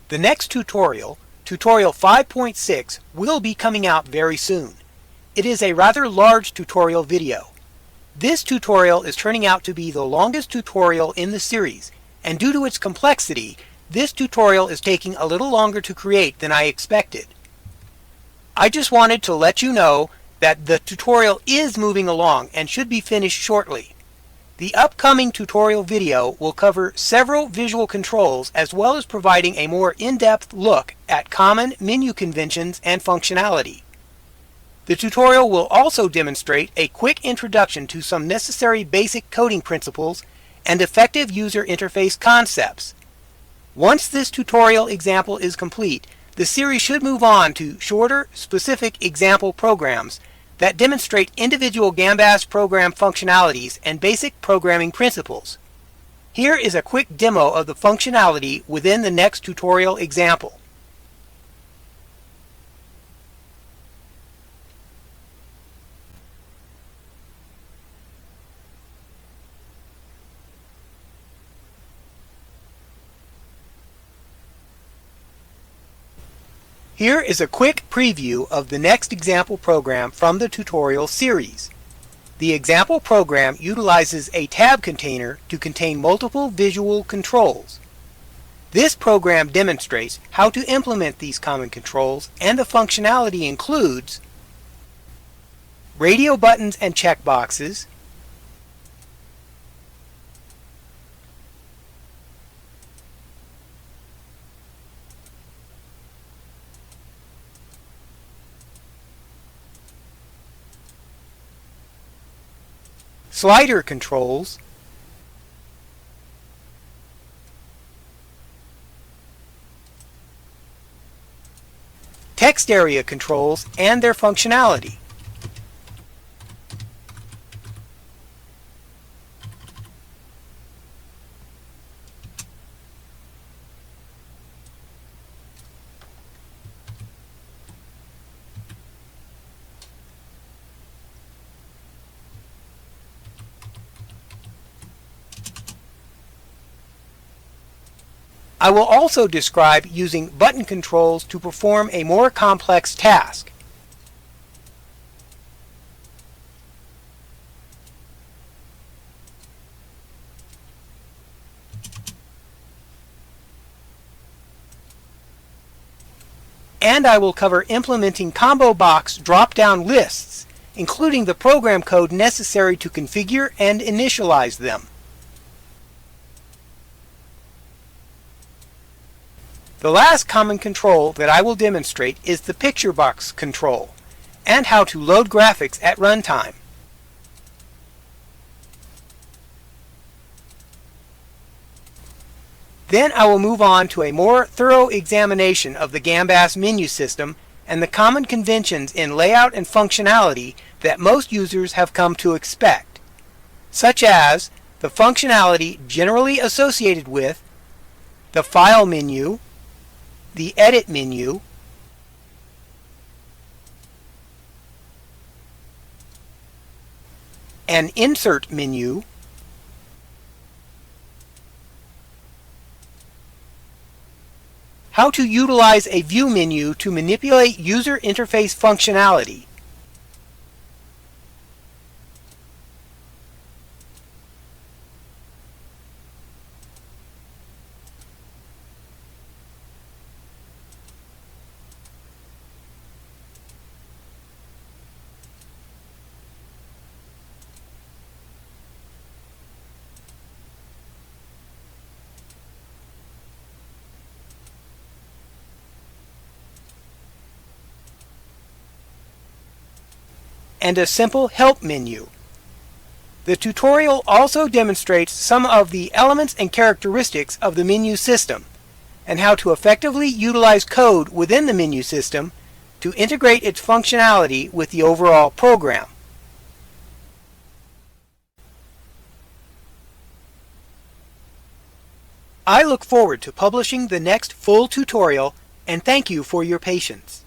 The next tutorial, Tutorial 5.6, will be coming out very soon. It is a rather large tutorial video. This tutorial is turning out to be the longest tutorial in the series, and due to its complexity, this tutorial is taking a little longer to create than I expected. I just wanted to let you know that the tutorial is moving along and should be finished shortly. The upcoming tutorial video will cover several visual controls as well as providing a more in-depth look at common menu conventions and functionality. The tutorial will also demonstrate a quick introduction to some necessary basic coding principles and effective user interface concepts. Once this tutorial example is complete, the series should move on to shorter, specific example programs that demonstrate individual Gambas program functionalities and basic programming principles. Here is a quick demo of the functionality within the next tutorial example. Here is a quick preview of the next example program from the tutorial series. The example program utilizes a tab container to contain multiple visual controls. This program demonstrates how to implement these common controls, and the functionality includes radio buttons and checkboxes, slider controls, text area controls and their functionality. I will also describe using button controls to perform a more complex task. And I will cover implementing combo box drop-down lists, including the program code necessary to configure and initialize them. The last common control that I will demonstrate is the picture box control, and how to load graphics at runtime. Then I will move on to a more thorough examination of the Gambas menu system and the common conventions in layout and functionality that most users have come to expect, such as the functionality generally associated with the File menu, the Edit menu, an Insert menu, how to utilize a View menu to manipulate user interface functionality, and a simple Help menu. The tutorial also demonstrates some of the elements and characteristics of the menu system, and how to effectively utilize code within the menu system to integrate its functionality with the overall program. I look forward to publishing the next full tutorial, and thank you for your patience.